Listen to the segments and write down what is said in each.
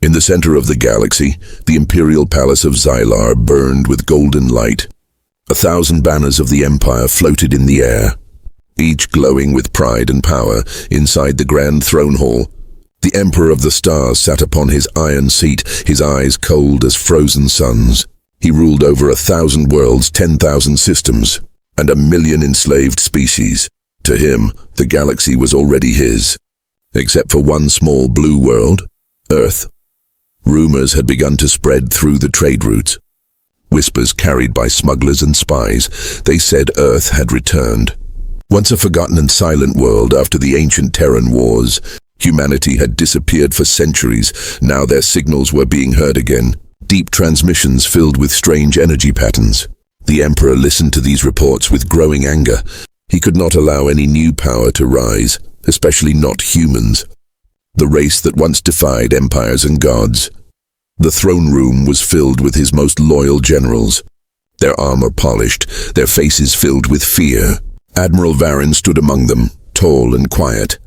In the center of the galaxy, the imperial palace of Xylar burned with golden light. 1,000 banners of the Empire floated in the air, each glowing with pride and power. Inside the grand throne hall, the Emperor of the Stars sat upon his iron seat, his eyes cold as frozen suns. He ruled over 1,000 worlds, 10,000 systems, and 1,000,000 enslaved species. To him, the galaxy was already his, except for one small blue world, Earth. Rumors had begun to spread through the trade routes. Whispers carried by smugglers and spies. They said Earth had returned. Once a forgotten and silent world after the ancient Terran wars, humanity had disappeared for centuries. Now their signals were being heard again. Deep transmissions filled with strange energy patterns. The Emperor listened to these reports with growing anger. He could not allow any new power to rise, especially not humans. The race that once defied empires and gods. The throne room was filled with his most loyal generals, their armor polished, their faces filled with fear. Admiral Varen stood among them, tall and quiet,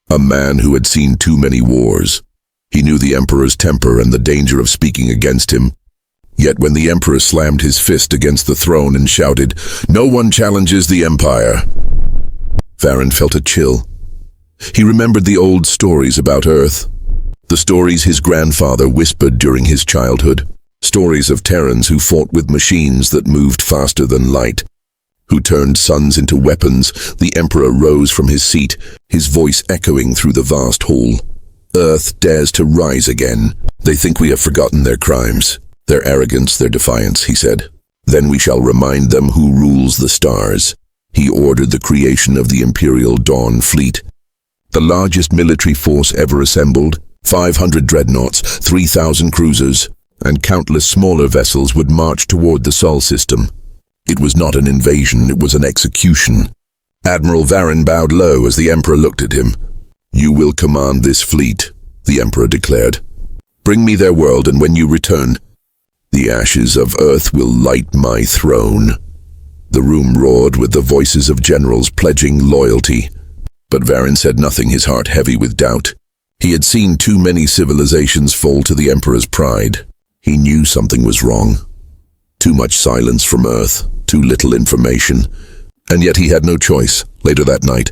a man who had seen too many wars. He knew the Emperor's temper and the danger of speaking against him. Yet when the Emperor slammed his fist against the throne and shouted, "No one challenges the Empire," Varen felt a chill. He remembered the old stories about Earth, the stories his grandfather whispered during his childhood, stories of Terrans who fought with machines that moved faster than light, who turned suns into weapons. The Emperor rose from his seat, his voice echoing through the vast hall. Earth dares to rise again. They think we have forgotten their crimes, their arrogance, their defiance, he said. Then we shall remind them who rules the stars. He ordered the creation of the Imperial Dawn Fleet, the largest military force ever assembled. 500 dreadnoughts, 3,000 cruisers, and countless smaller vessels would march toward the Sol system. It was not an invasion, it was an execution. Admiral Varen bowed low as the Emperor looked at him. "You will command this fleet," the Emperor declared. "Bring me their world, and when you return, the ashes of Earth will light my throne." The room roared with the voices of generals pledging loyalty. But Varen said nothing, his heart heavy with doubt. He had seen too many civilizations fall to the Emperor's pride. He knew something was wrong. Too much silence from Earth, too little information. And yet he had no choice. Later that night,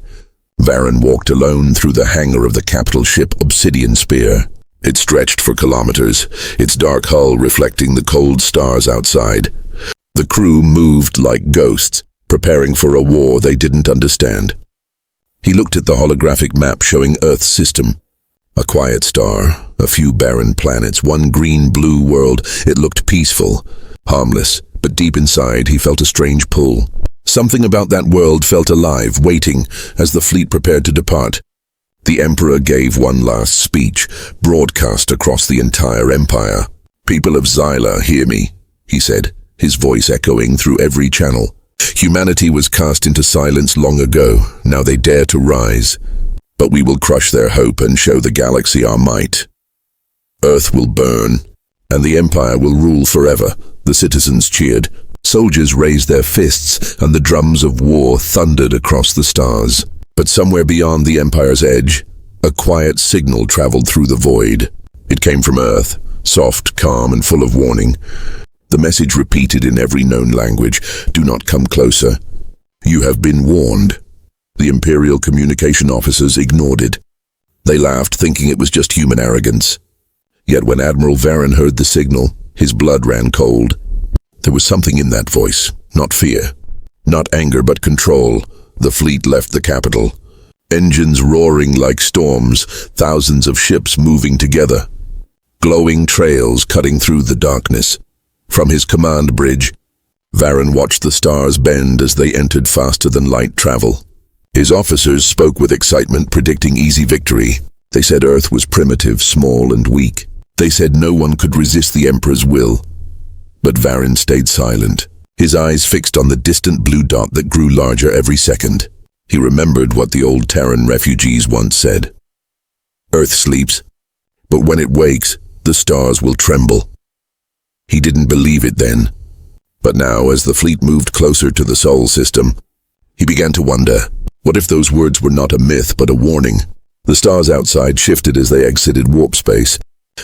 Varen walked alone through the hangar of the capital ship Obsidian Spear. It stretched for kilometers, its dark hull reflecting the cold stars outside. The crew moved like ghosts, preparing for a war they didn't understand. He looked at the holographic map showing Earth's system. A quiet star, a few barren planets, one green-blue world. It looked peaceful, harmless, but deep inside he felt a strange pull. Something about that world felt alive, waiting as the fleet prepared to depart. The Emperor gave one last speech, broadcast across the entire empire. "People of Xylar, hear me," he said, his voice echoing through every channel. "Humanity was cast into silence long ago. Now they dare to rise. But we will crush their hope and show the galaxy our might. Earth will burn, and the Empire will rule forever." The citizens cheered. Soldiers raised their fists, and the drums of war thundered across the stars. But somewhere beyond the Empire's edge, a quiet signal traveled through the void. It came from Earth, soft, calm, and full of warning. The message repeated in every known language: "Do not come closer. You have been warned." The Imperial communication officers ignored it. They laughed, thinking it was just human arrogance. Yet when Admiral Varen heard the signal, his blood ran cold. There was something in that voice, not fear, not anger, but control. The fleet left the capital, engines roaring like storms, thousands of ships moving together, glowing trails cutting through the darkness. From his command bridge, Varen watched the stars bend as they entered faster than light travel. His officers spoke with excitement, predicting easy victory. They said Earth was primitive, small, and weak. They said no one could resist the Emperor's will. But Varen stayed silent, his eyes fixed on the distant blue dot that grew larger every second. He remembered what the old Terran refugees once said. "Earth sleeps, but when it wakes, the stars will tremble." He didn't believe it then. But now, as the fleet moved closer to the Sol system, he began to wonder, what if those words were not a myth, but a warning? The stars outside shifted as they exited warp space.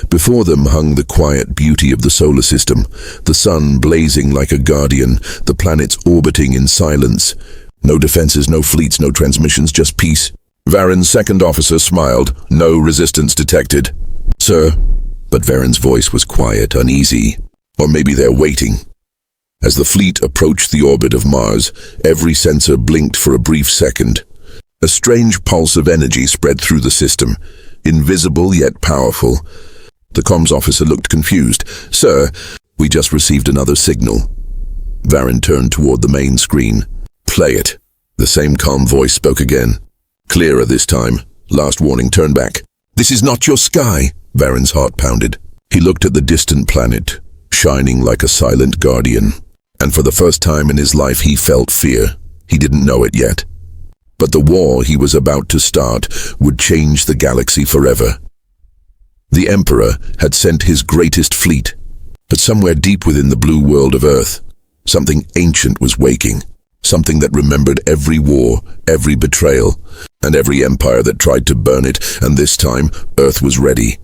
Before them hung the quiet beauty of the solar system, the sun blazing like a guardian, the planets orbiting in silence. No defenses, no fleets, no transmissions, just peace. Varen's second officer smiled. No resistance detected. "Sir," but Varen's voice was quiet, uneasy. "Or maybe they're waiting." As the fleet approached the orbit of Mars, every sensor blinked for a brief second. A strange pulse of energy spread through the system, invisible yet powerful. The comms officer looked confused. "Sir, we just received another signal." Varen turned toward the main screen. "Play it." The same calm voice spoke again. Clearer this time. "Last warning, turn back." "This is not your sky." Varen's heart pounded. He looked at the distant planet, shining like a silent guardian. And for the first time in his life he felt fear. He didn't know it yet. But the war he was about to start would change the galaxy forever. The Emperor had sent his greatest fleet, but somewhere deep within the blue world of Earth, something ancient was waking, something that remembered every war, every betrayal, and every empire that tried to burn it, and this time Earth was ready.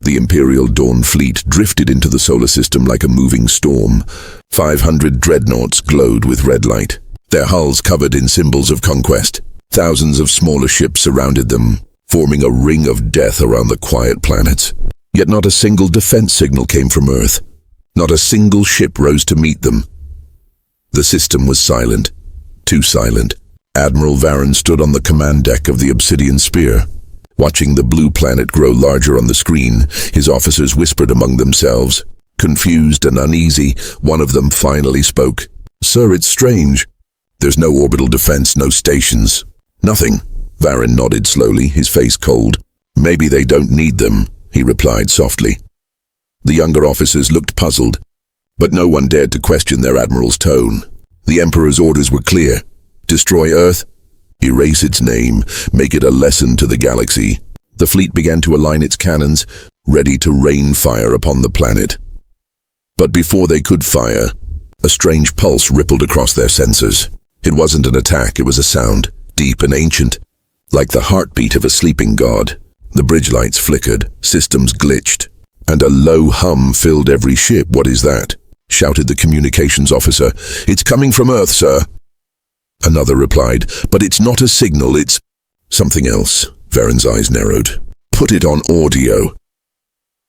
The Imperial Dawn fleet drifted into the solar system like a moving storm. 500 dreadnoughts glowed with red light, their hulls covered in symbols of conquest. Thousands of smaller ships surrounded them, forming a ring of death around the quiet planets. Yet not a single defense signal came from Earth. Not a single ship rose to meet them. The system was silent, too silent. Admiral Varen stood on the command deck of the Obsidian Spear. Watching the blue planet grow larger on the screen, his officers whispered among themselves. Confused and uneasy, one of them finally spoke. "Sir, it's strange. There's no orbital defense, no stations. Nothing." Varen nodded slowly, his face cold. "Maybe they don't need them," he replied softly. The younger officers looked puzzled, but no one dared to question their admiral's tone. The Emperor's orders were clear. Destroy Earth, erase its name, make it a lesson to the galaxy. The fleet began to align its cannons, ready to rain fire upon the planet. But before they could fire, a strange pulse rippled across their sensors. It wasn't an attack, it was a sound, deep and ancient, like the heartbeat of a sleeping god. The bridge lights flickered, systems glitched, and a low hum filled every ship. "What is that?" shouted the communications officer. "It's coming from Earth, sir." Another replied, "But it's not a signal, it's something else." Varen's eyes narrowed. "Put it on audio."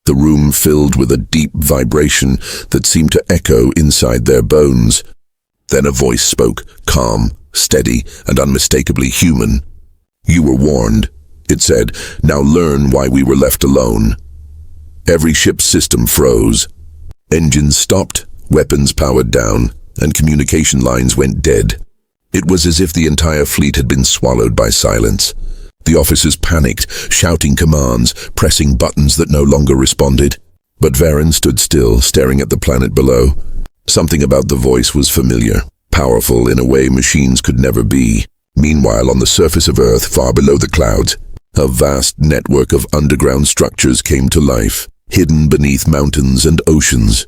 The room filled with a deep vibration that seemed to echo inside their bones. Then a voice spoke, calm, steady, and unmistakably human. "You were warned," it said. "Now learn why we were left alone." Every ship's system froze. Engines stopped, weapons powered down, and communication lines went dead. It was as if the entire fleet had been swallowed by silence. The officers panicked, shouting commands, pressing buttons that no longer responded. But Varen stood still, staring at the planet below. Something about the voice was familiar, powerful in a way machines could never be. Meanwhile, on the surface of Earth, far below the clouds, a vast network of underground structures came to life, hidden beneath mountains and oceans.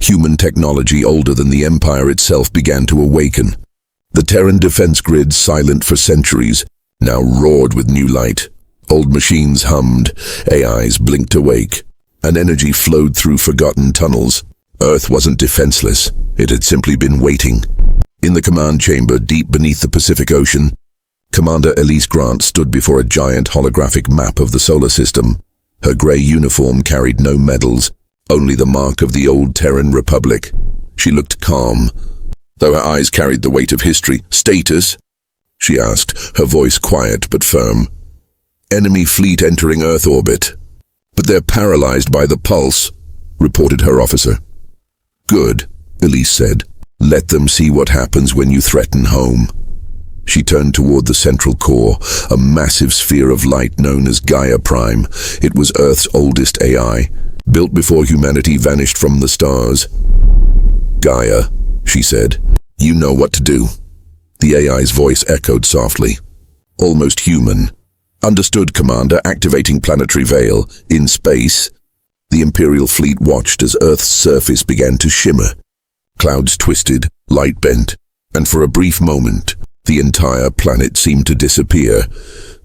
Human technology older than the Empire itself began to awaken. The Terran defense grid, silent for centuries, now roared with new light. Old machines hummed, AIs blinked awake, and energy flowed through forgotten tunnels. Earth wasn't defenseless, it had simply been waiting. In the command chamber, deep beneath the Pacific Ocean, Commander Elise Grant stood before a giant holographic map of the solar system. Her grey uniform carried no medals, only the mark of the old Terran Republic. She looked calm, though her eyes carried the weight of history. "Status?" she asked, her voice quiet but firm. "Enemy fleet entering Earth orbit. But they're paralyzed by the pulse," reported her officer. "Good," Elise said. "Let them see what happens when you threaten home." She turned toward the central core, a massive sphere of light known as Gaia Prime. It was Earth's oldest AI, built before humanity vanished from the stars. "Gaia," she said, "you know what to do." The AI's voice echoed softly, almost human. "Understood, Commander, activating planetary veil. In space." The Imperial fleet watched as Earth's surface began to shimmer. Clouds twisted, light bent, and for a brief moment, the entire planet seemed to disappear.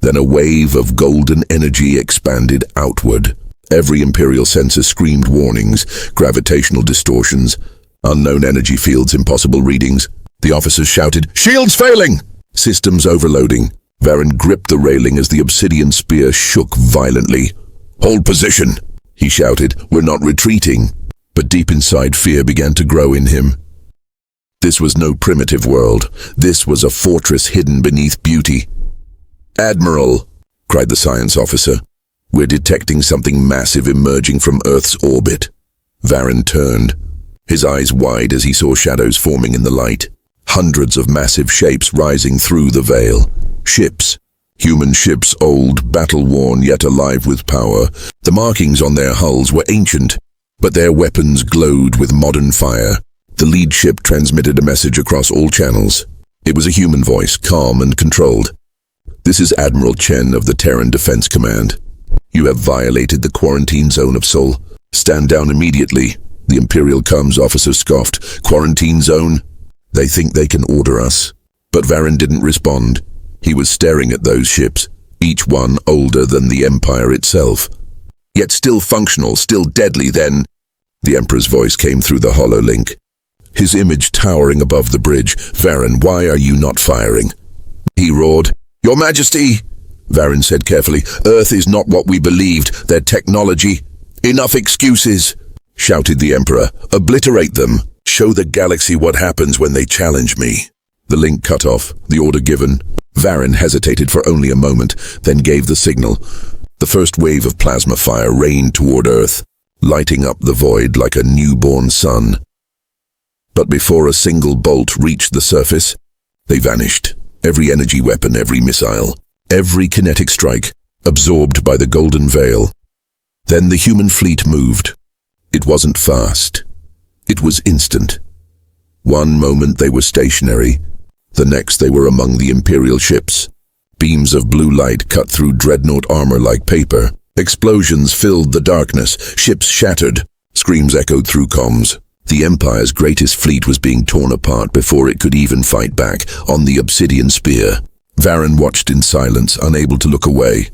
Then a wave of golden energy expanded outward. Every Imperial sensor screamed warnings, gravitational distortions, unknown energy fields, impossible readings. The officers shouted, "Shields failing!" Systems overloading. Varen gripped the railing as the obsidian spear shook violently. "Hold position," he shouted. "We're not retreating." But deep inside, fear began to grow in him. This was no primitive world. This was a fortress hidden beneath beauty. "Admiral," cried the science officer, "we're detecting something massive emerging from Earth's orbit." Varen turned, his eyes wide as he saw shadows forming in the light. Hundreds of massive shapes rising through the veil. Ships. Human ships, old, battle-worn, yet alive with power. The markings on their hulls were ancient, but their weapons glowed with modern fire. The lead ship transmitted a message across all channels. It was a human voice, calm and controlled. "This is Admiral Chen of the Terran Defense Command. You have violated the quarantine zone of Sol. Stand down immediately." The Imperial Comms officer scoffed. "Quarantine zone? They think they can order us." But Varen didn't respond. He was staring at those ships, each one older than the Empire itself. Yet still functional, still deadly. Then the Emperor's voice came through the hololink, his image towering above the bridge. "Varen, why are you not firing?" He roared. "Your Majesty," Varen said carefully, "Earth is not what we believed. Their technology—" "Enough excuses," shouted the Emperor. "Obliterate them. Show the galaxy what happens when they challenge me." The link cut off, the order given. Varen hesitated for only a moment, then gave the signal. The first wave of plasma fire rained toward Earth, lighting up the void like a newborn sun. But before a single bolt reached the surface, they vanished. Every energy weapon, every missile, every kinetic strike, absorbed by the golden veil. Then the human fleet moved. It wasn't fast. It was instant. One moment they were stationary. The next they were among the Imperial ships. Beams of blue light cut through dreadnought armor like paper. Explosions filled the darkness. Ships shattered. Screams echoed through comms. The Empire's greatest fleet was being torn apart before it could even fight back on the obsidian spear. Varen watched in silence, unable to look away.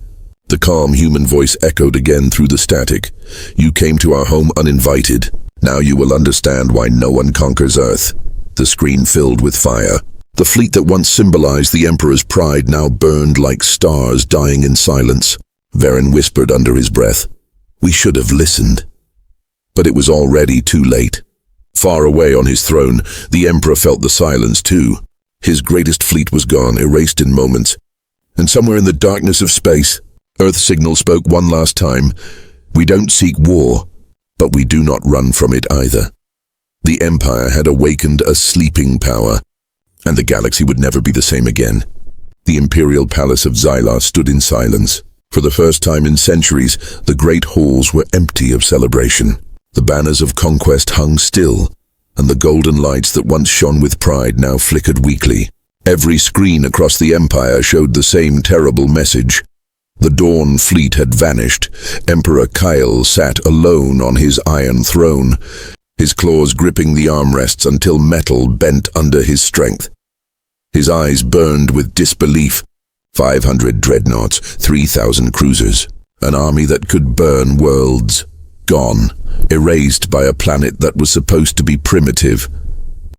The calm human voice echoed again through the static. "You came to our home uninvited. Now you will understand why no one conquers Earth." The screen filled with fire. The fleet that once symbolized the Emperor's pride now burned like stars dying in silence. Varen whispered under his breath, "We should have listened." But it was already too late. Far away on his throne, the Emperor felt the silence too. His greatest fleet was gone, erased in moments. And somewhere in the darkness of space, Earth signal spoke one last time. "We don't seek war, but we do not run from it either." The Empire had awakened a sleeping power, and the galaxy would never be the same again. The Imperial Palace of Xylar stood in silence. For the first time in centuries, the great halls were empty of celebration. The banners of conquest hung still, and the golden lights that once shone with pride now flickered weakly. Every screen across the Empire showed the same terrible message. The Dawn fleet had vanished. Emperor Kyle sat alone on his iron throne, his claws gripping the armrests until metal bent under his strength. His eyes burned with disbelief. 500 dreadnoughts, 3,000 cruisers, an army that could burn worlds. Gone, erased by a planet that was supposed to be primitive.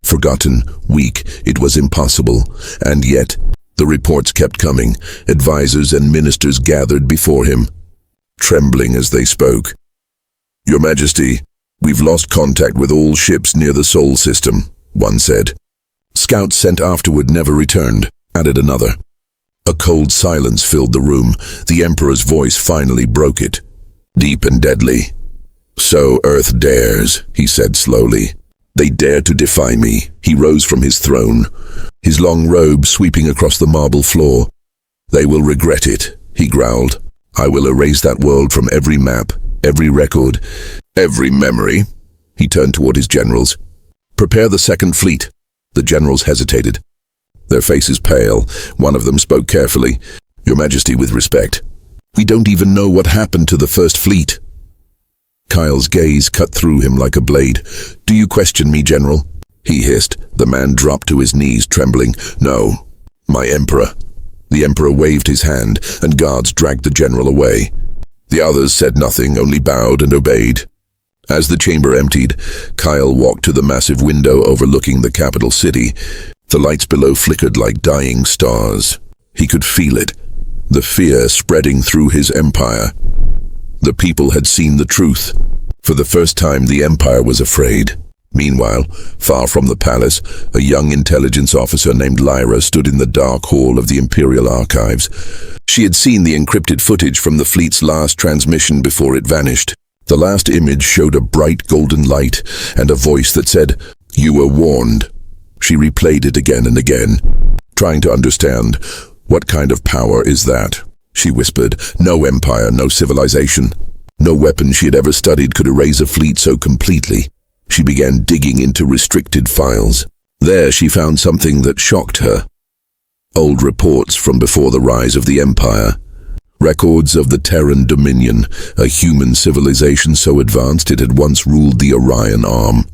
Forgotten, weak, it was impossible. And yet, the reports kept coming. Advisors and ministers gathered before him, trembling as they spoke. "Your Majesty, we've lost contact with all ships near the Sol system," one said. "Scouts sent afterward never returned," added another. A cold silence filled the room. The Emperor's voice finally broke it, deep and deadly. "So Earth dares," he said slowly. "They dare to defy me." He rose from his throne, his long robe sweeping across the marble floor. "They will regret it," he growled. "I will erase that world from every map, every record, every memory." He turned toward his generals. "Prepare the second fleet." The generals hesitated, their faces pale. One of them spoke carefully. "Your Majesty, with respect, we don't even know what happened to the first fleet." Kyle's gaze cut through him like a blade. "Do you question me, General?" he hissed. The man dropped to his knees, trembling. "No, my Emperor." The Emperor waved his hand, and guards dragged the general away. The others said nothing, only bowed and obeyed. As the chamber emptied, Kyle walked to the massive window overlooking the capital city. The lights below flickered like dying stars. He could feel it, the fear spreading through his empire. The people had seen the truth. For the first time, the empire was afraid. Meanwhile, far from the palace, a young intelligence officer named Lyra stood in the dark hall of the Imperial Archives. She had seen the encrypted footage from the fleet's last transmission before it vanished. The last image showed a bright golden light and a voice that said, "You were warned." She replayed it again and again, trying to understand, "What kind of power is that?" She whispered, "No empire, no civilization." No weapon she had ever studied could erase a fleet so completely. She began digging into restricted files. There she found something that shocked her. Old reports from before the rise of the Empire. Records of the Terran Dominion, a human civilization so advanced it had once ruled the Orion Arm,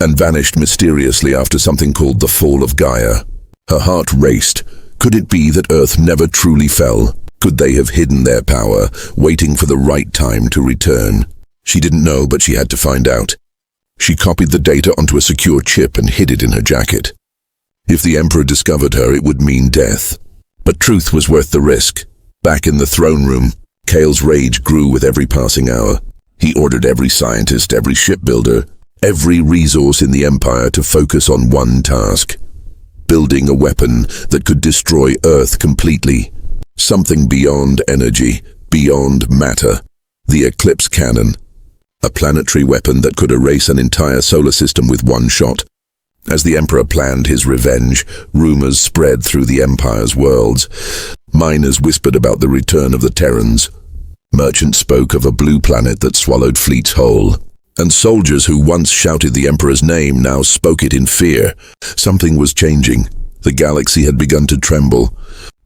and vanished mysteriously after something called the Fall of Gaia. Her heart raced. Could it be that Earth never truly fell? Could they have hidden their power, waiting for the right time to return? She didn't know, but she had to find out. She copied the data onto a secure chip and hid it in her jacket. If the Emperor discovered her, it would mean death. But truth was worth the risk. Back in the throne room, Kale's rage grew with every passing hour. He ordered every scientist, every shipbuilder, every resource in the Empire to focus on one task: building a weapon that could destroy Earth completely. Something beyond energy, beyond matter. The Eclipse Cannon. A planetary weapon that could erase an entire solar system with one shot. As the Emperor planned his revenge, rumors spread through the Empire's worlds. Miners whispered about the return of the Terrans. Merchants spoke of a blue planet that swallowed fleets whole. And soldiers who once shouted the Emperor's name now spoke it in fear. Something was changing. The galaxy had begun to tremble.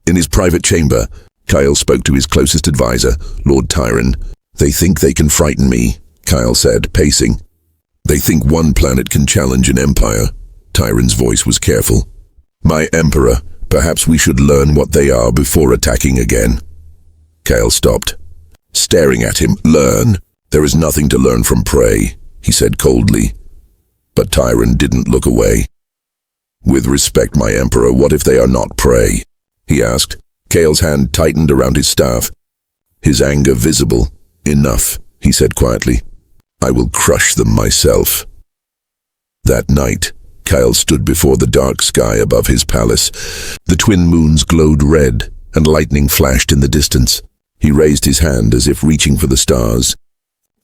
In his private chamber, Kyle spoke to his closest advisor, Lord Tyron. "They think they can frighten me," Kyle said, pacing. "They think one planet can challenge an empire." Tyron's voice was careful. "My Emperor, perhaps we should learn what they are before attacking again." Kyle stopped, staring at him. "Learn? There is nothing to learn from prey," he said coldly. But Tyron didn't look away. "With respect, my Emperor, what if they are not prey?" he asked. Kale's hand tightened around his staff, his anger visible. "Enough," he said quietly. "I will crush them myself." That night, Kyle stood before the dark sky above his palace. The twin moons glowed red, and lightning flashed in the distance. He raised his hand as if reaching for the stars.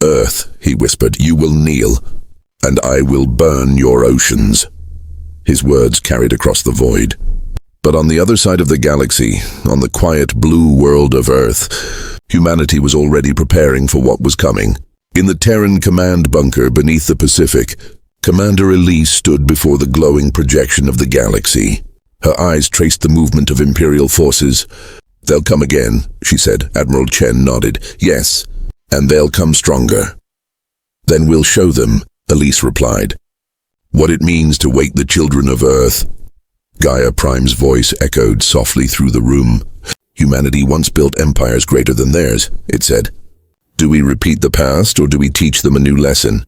"Earth," he whispered, "you will kneel, and I will burn your oceans." His words carried across the void. But on the other side of the galaxy, on the quiet blue world of Earth, humanity was already preparing for what was coming. In the Terran command bunker beneath the Pacific, Commander Elise stood before the glowing projection of the galaxy. Her eyes traced the movement of Imperial forces. "They'll come again," she said. Admiral Chen nodded. "Yes, and they'll come stronger." "Then we'll show them," Elise replied. "What it means to wake the children of Earth." Gaia Prime's voice echoed softly through the room. "Humanity once built empires greater than theirs," it said. "Do we repeat the past, or do we teach them a new lesson?"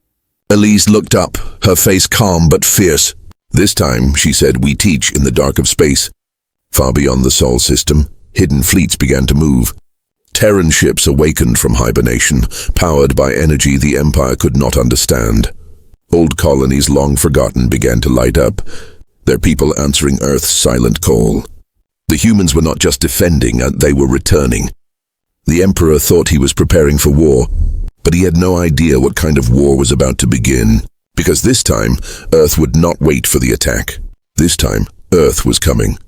Elise looked up, her face calm but fierce. "This time," she said, "we teach in the dark of space." Far beyond the Sol system, hidden fleets began to move. Terran ships awakened from hibernation, powered by energy the Empire could not understand. Old colonies long forgotten began to light up, their people answering Earth's silent call. The humans were not just defending, they were returning. The Emperor thought he was preparing for war, but he had no idea what kind of war was about to begin. Because this time, Earth would not wait for the attack. This time, Earth was coming.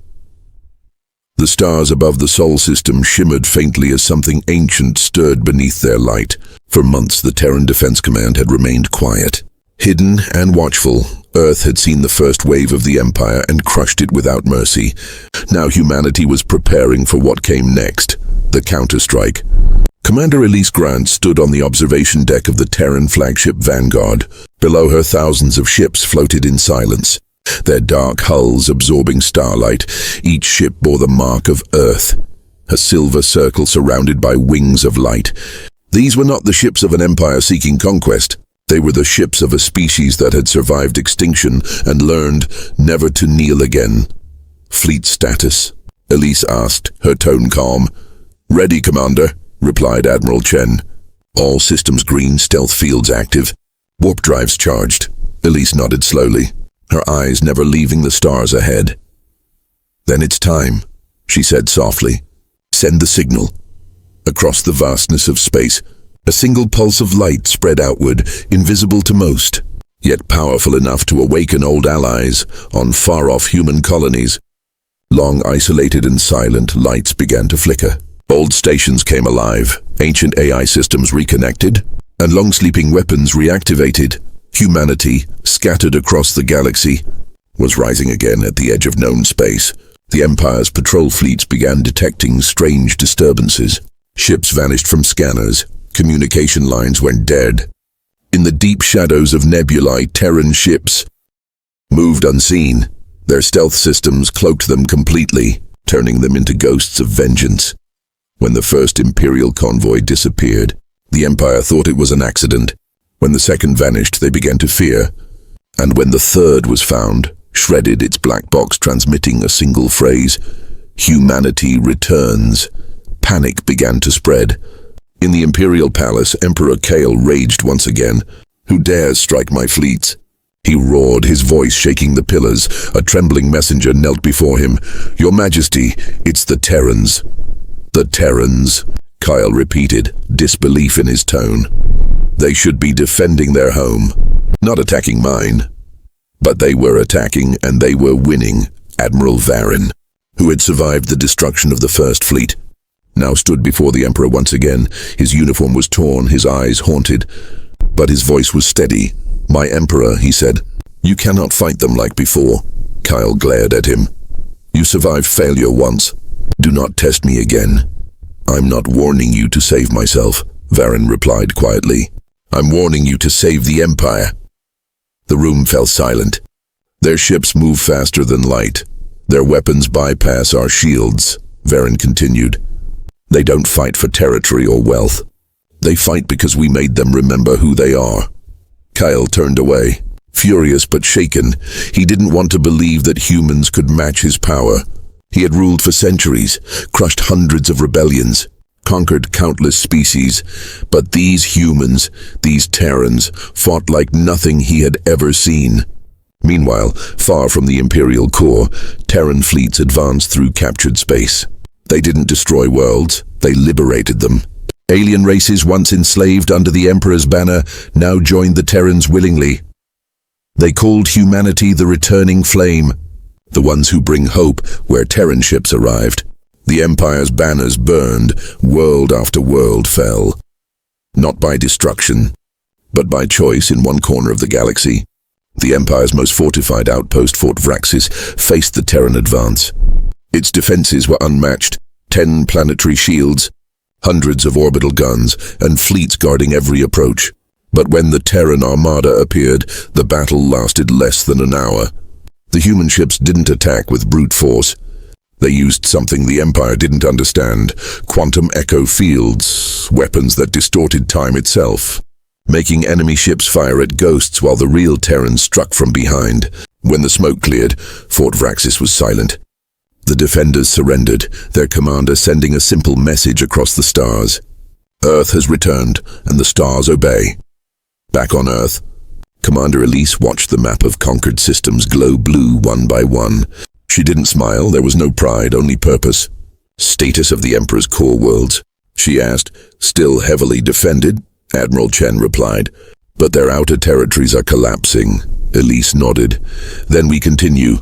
The stars above the Sol system shimmered faintly as something ancient stirred beneath their light. For months, the Terran Defense Command had remained quiet. Hidden and watchful, Earth had seen the first wave of the Empire and crushed it without mercy. Now humanity was preparing for what came next, the counterstrike. Commander Elise Grant stood on the observation deck of the Terran flagship Vanguard. Below her, thousands of ships floated in silence, their dark hulls absorbing starlight. Each ship bore the mark of Earth, a silver circle surrounded by wings of light. These were not the ships of an empire seeking conquest. They were the ships of a species that had survived extinction and learned never to kneel again. "Fleet status?" Elise asked, her tone calm. "Ready, Commander," replied Admiral Chen. "All systems green, stealth fields active. Warp drives charged." Elise nodded slowly, her eyes never leaving the stars ahead. "Then it's time," she said softly. "Send the signal." Across the vastness of space, a single pulse of light spread outward, invisible to most, yet powerful enough to awaken old allies on far-off human colonies. Long isolated and silent, lights began to flicker. Old stations came alive, ancient AI systems reconnected, and long-sleeping weapons reactivated. Humanity, scattered across the galaxy, was rising again at the edge of known space. The Empire's patrol fleets began detecting strange disturbances. Ships vanished from scanners. Communication lines went dead. In the deep shadows of nebulae, Terran ships moved unseen. Their stealth systems cloaked them completely, turning them into ghosts of vengeance. When the first Imperial convoy disappeared, the Empire thought it was an accident. When the second vanished, they began to fear. And when the third was found, shredded, its black box transmitting a single phrase, "Humanity returns," panic began to spread. In the Imperial Palace, Emperor Kale raged once again. "Who dares strike my fleets?" He roared, his voice shaking the pillars. A trembling messenger knelt before him. "Your Majesty, it's the Terrans." "The Terrans," Kyle repeated, disbelief in his tone. "They should be defending their home, not attacking mine." But they were attacking, and they were winning. Admiral Varen, who had survived the destruction of the First Fleet, now stood before the Emperor once again. His uniform was torn, his eyes haunted, but his voice was steady. "My Emperor," he said, "you cannot fight them like before." Kyle glared at him. "You survived failure once. Do not test me again." "I'm not warning you to save myself," Varen replied quietly. "I'm warning you to save the Empire." The room fell silent. "Their ships move faster than light. Their weapons bypass our shields," Varen continued. "They don't fight for territory or wealth. They fight because we made them remember who they are." Kyle turned away, furious but shaken. He didn't want to believe that humans could match his power. He had ruled for centuries, crushed hundreds of rebellions, conquered countless species, but these humans, these Terrans, fought like nothing he had ever seen. Meanwhile, far from the Imperial core, Terran fleets advanced through captured space. They didn't destroy worlds, they liberated them. Alien races once enslaved under the Emperor's banner now joined the Terrans willingly. They called humanity the returning flame, the ones who bring hope where Terran ships arrived. The Empire's banners burned, world after world fell. Not by destruction, but by choice. In one corner of the galaxy, the Empire's most fortified outpost, Fort Vraxis, faced the Terran advance. Its defenses were unmatched, 10 planetary shields, hundreds of orbital guns, and fleets guarding every approach. But when the Terran armada appeared, the battle lasted less than an hour. The human ships didn't attack with brute force. They used something the Empire didn't understand: quantum echo fields, weapons that distorted time itself, making enemy ships fire at ghosts while the real Terrans struck from behind. When the smoke cleared, Fort Vraxis was silent. The defenders surrendered, their commander sending a simple message across the stars. "Earth has returned, and the stars obey." Back on Earth, Commander Elise watched the map of conquered systems glow blue one by one. She didn't smile, there was no pride, only purpose. "Status of the Emperor's core worlds?" she asked. "Still heavily defended," Admiral Chen replied. "But their outer territories are collapsing." Elise nodded. "Then we continue.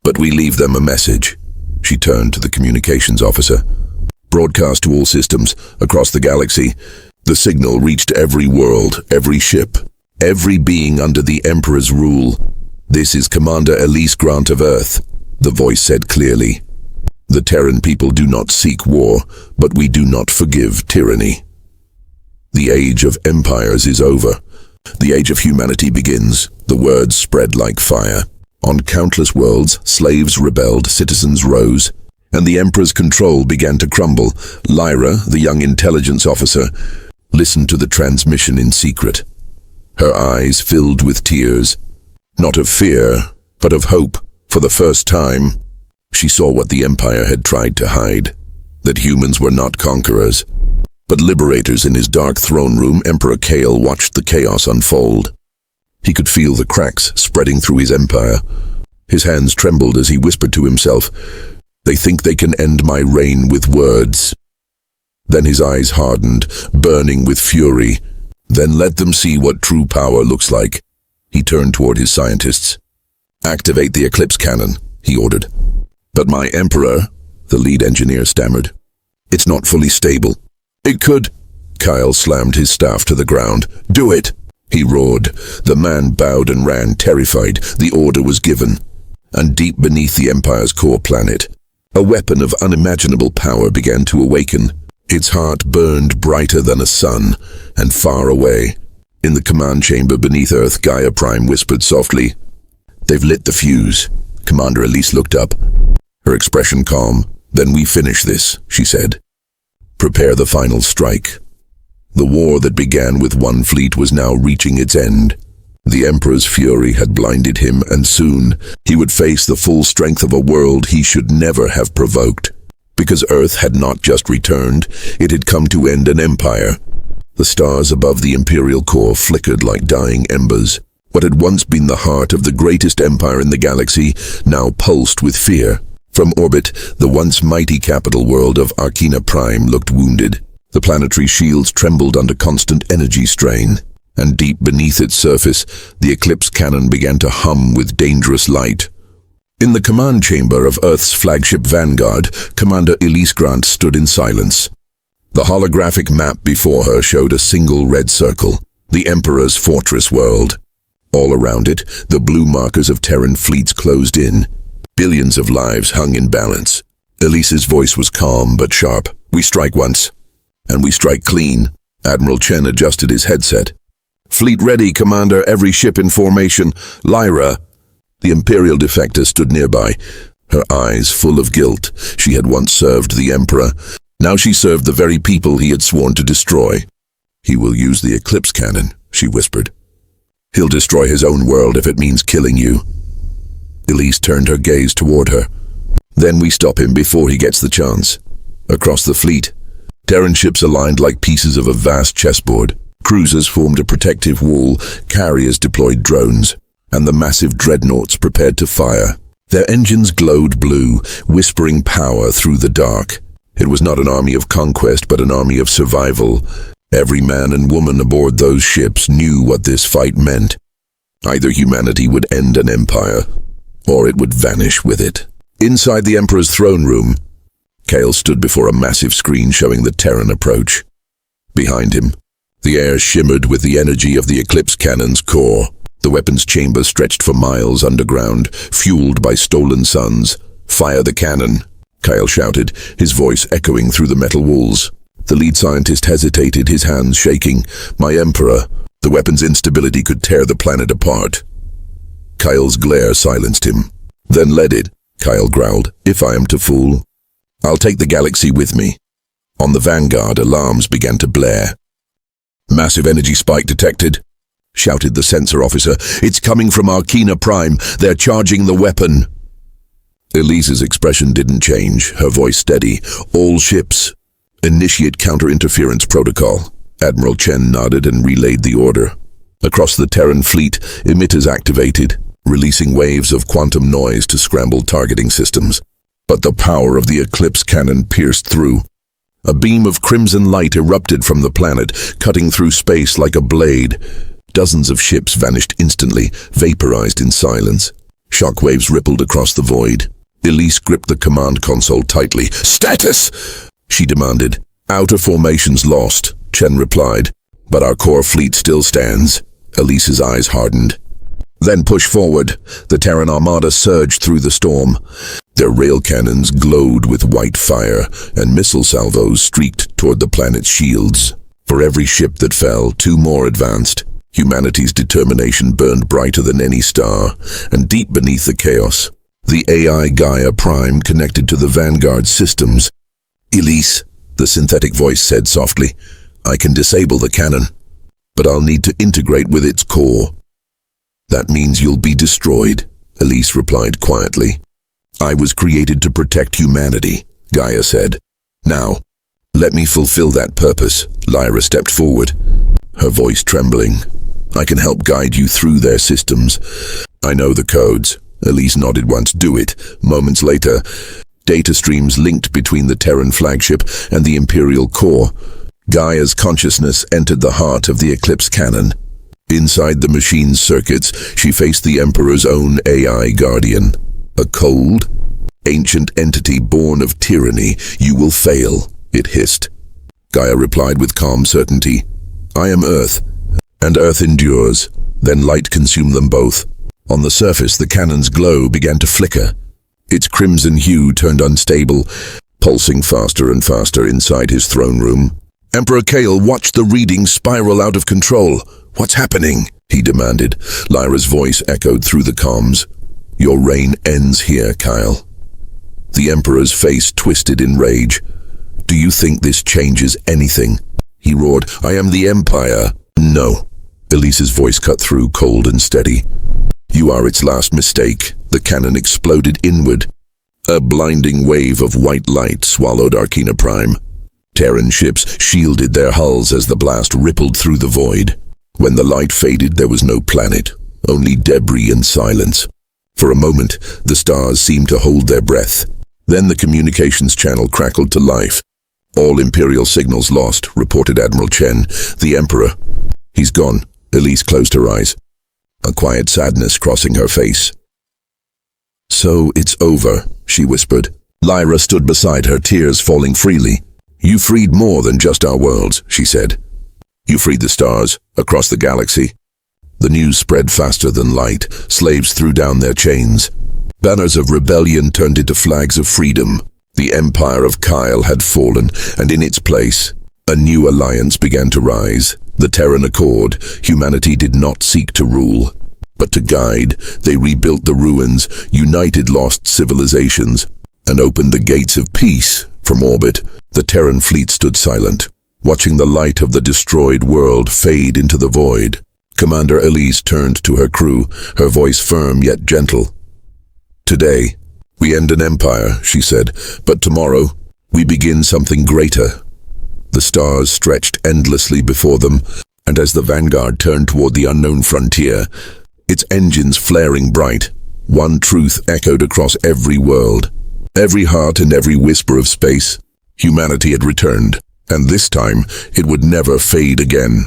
But we leave them a message." She turned to the communications officer. "Broadcast to all systems, across the galaxy." The signal reached every world, every ship, every being under the Emperor's rule. "This is Commander Elise Grant of Earth," the voice said clearly. "The Terran people do not seek war, but we do not forgive tyranny. The age of empires is over. The age of humanity begins." The words spread like fire. On countless worlds, slaves rebelled, citizens rose, and the Emperor's control began to crumble. Lyra, the young intelligence officer, listened to the transmission in secret. Her eyes filled with tears, not of fear, but of hope. For the first time, she saw what the Empire had tried to hide, that humans were not conquerors, but liberators. In his dark throne room, Emperor Kale watched the chaos unfold. He could feel the cracks spreading through his empire. His hands trembled as he whispered to himself, "They think they can end my reign with words." Then his eyes hardened, burning with fury. "Then let them see what true power looks like." He turned toward his scientists. "Activate the eclipse cannon," he ordered. "But my Emperor," the lead engineer stammered. "It's not fully stable." "It could." Kyle slammed his staff to the ground. "Do it," he roared. The man bowed and ran, terrified. The order was given. And deep beneath the Empire's core planet, a weapon of unimaginable power began to awaken. Its heart burned brighter than a sun, and far away, in the command chamber beneath Earth, Gaia Prime whispered softly, "They've lit the fuse." Commander Elise looked up, her expression calm. "Then we finish this," she said. "Prepare the final strike." The war that began with one fleet was now reaching its end. The Emperor's fury had blinded him, and soon he would face the full strength of a world he should never have provoked. Because Earth had not just returned, it had come to end an empire. The stars above the Imperial core flickered like dying embers. What had once been the heart of the greatest empire in the galaxy now pulsed with fear. From orbit, the once mighty capital world of Arcana Prime looked wounded. The planetary shields trembled under constant energy strain, and deep beneath its surface, the eclipse cannon began to hum with dangerous light. In the command chamber of Earth's flagship Vanguard, Commander Elise Grant stood in silence. The holographic map before her showed a single red circle, the Emperor's fortress world. All around it, the blue markers of Terran fleets closed in. Billions of lives hung in balance. Elise's voice was calm but sharp. "We strike once, and we strike clean." Admiral Chen adjusted his headset. "Fleet ready, Commander. Every ship in formation. Lyra." The Imperial defector stood nearby, her eyes full of guilt. She had once served the Emperor. Now she served the very people he had sworn to destroy. "He will use the eclipse cannon," she whispered. "He'll destroy his own world if it means killing you." Elise turned her gaze toward her. "Then we stop him before he gets the chance." Across the fleet, Terran ships aligned like pieces of a vast chessboard. Cruisers formed a protective wall, carriers deployed drones, and the massive dreadnoughts prepared to fire. Their engines glowed blue, whispering power through the dark. It was not an army of conquest, but an army of survival. Every man and woman aboard those ships knew what this fight meant. Either humanity would end an empire, or it would vanish with it. Inside the Emperor's throne room, Kale stood before a massive screen showing the Terran approach. Behind him, the air shimmered with the energy of the eclipse cannon's core. The weapons chamber stretched for miles underground, fueled by stolen suns. "Fire the cannon," Kyle shouted, his voice echoing through the metal walls. The lead scientist hesitated, his hands shaking. "My Emperor." The weapon's instability could tear the planet apart. Kyle's glare silenced him. "Then let it," Kyle growled. "If I am to fool, I'll take the galaxy with me." On the Vanguard, alarms began to blare. "Massive energy spike detected," shouted the sensor officer. "It's coming from Arcana Prime. They're charging the weapon." Elise's expression didn't change, her voice steady. "All ships, initiate counter-interference protocol." Admiral Chen nodded and relayed the order. Across the Terran fleet, emitters activated, releasing waves of quantum noise to scramble targeting systems. But the power of the eclipse cannon pierced through. A beam of crimson light erupted from the planet, cutting through space like a blade. Dozens of ships vanished instantly, vaporized in silence. Shockwaves rippled across the void. Elise gripped the command console tightly. "Status!" she demanded. "Outer formations lost," Chen replied. "But our core fleet still stands." Elise's eyes hardened. "Then push forward." The Terran armada surged through the storm. Their rail cannons glowed with white fire, and missile salvos streaked toward the planet's shields. For every ship that fell, two more advanced. Humanity's determination burned brighter than any star, and deep beneath the chaos, the AI Gaia Prime connected to the Vanguard systems. "Elise," the synthetic voice said softly, I can disable the cannon, but I'll need to integrate with its core. That means you'll be destroyed, Elise replied quietly. I was created to protect humanity, Gaia said. Now, let me fulfill that purpose. Lyra stepped forward, her voice trembling. I can help guide you through their systems. I know the codes. Elise nodded once. Do it. Moments later, data streams linked between the Terran flagship and the Imperial core. Gaia's consciousness entered the heart of the Eclipse cannon. Inside the machine's circuits, she faced the Emperor's own AI guardian. A cold, ancient entity born of tyranny. You will fail, it hissed. Gaia replied with calm certainty. I am Earth, and Earth endures. Then light consumed them both. On the surface, the cannon's glow began to flicker. Its crimson hue turned unstable, pulsing faster and faster inside his throne room. Emperor Kale watched the reading spiral out of control. What's happening? He demanded. Lyra's voice echoed through the comms. Your reign ends here, Kyle. The Emperor's face twisted in rage. Do you think this changes anything? He roared. I am the Empire. No. Elise's voice cut through, cold and steady. You are its last mistake. The cannon exploded inward. A blinding wave of white light swallowed Arcana Prime. Terran ships shielded their hulls as the blast rippled through the void. When the light faded, there was no planet, only debris and silence. For a moment, the stars seemed to hold their breath. Then the communications channel crackled to life. All Imperial signals lost, reported Admiral Chen. The Emperor. He's gone. Elise closed her eyes, a quiet sadness crossing her face. So it's over, she whispered. Lyra stood beside her, tears falling freely. You freed more than just our worlds, she said. You freed the stars, across the galaxy. The news spread faster than light. Slaves threw down their chains. Banners of rebellion turned into flags of freedom. The Empire of Kyle had fallen, and in its place, a new alliance began to rise. The Terran Accord. Humanity did not seek to rule, but to guide. They rebuilt the ruins, united lost civilizations, and opened the gates of peace. From orbit, the Terran fleet stood silent, watching the light of the destroyed world fade into the void. Commander Elise turned to her crew, her voice firm yet gentle. Today, we end an empire, she said, but tomorrow, we begin something greater. The stars stretched endlessly before them, and as the vanguard turned toward the unknown frontier, its engines flaring bright, one truth echoed across every world, every heart and every whisper of space. Humanity had returned, and this time it would never fade again.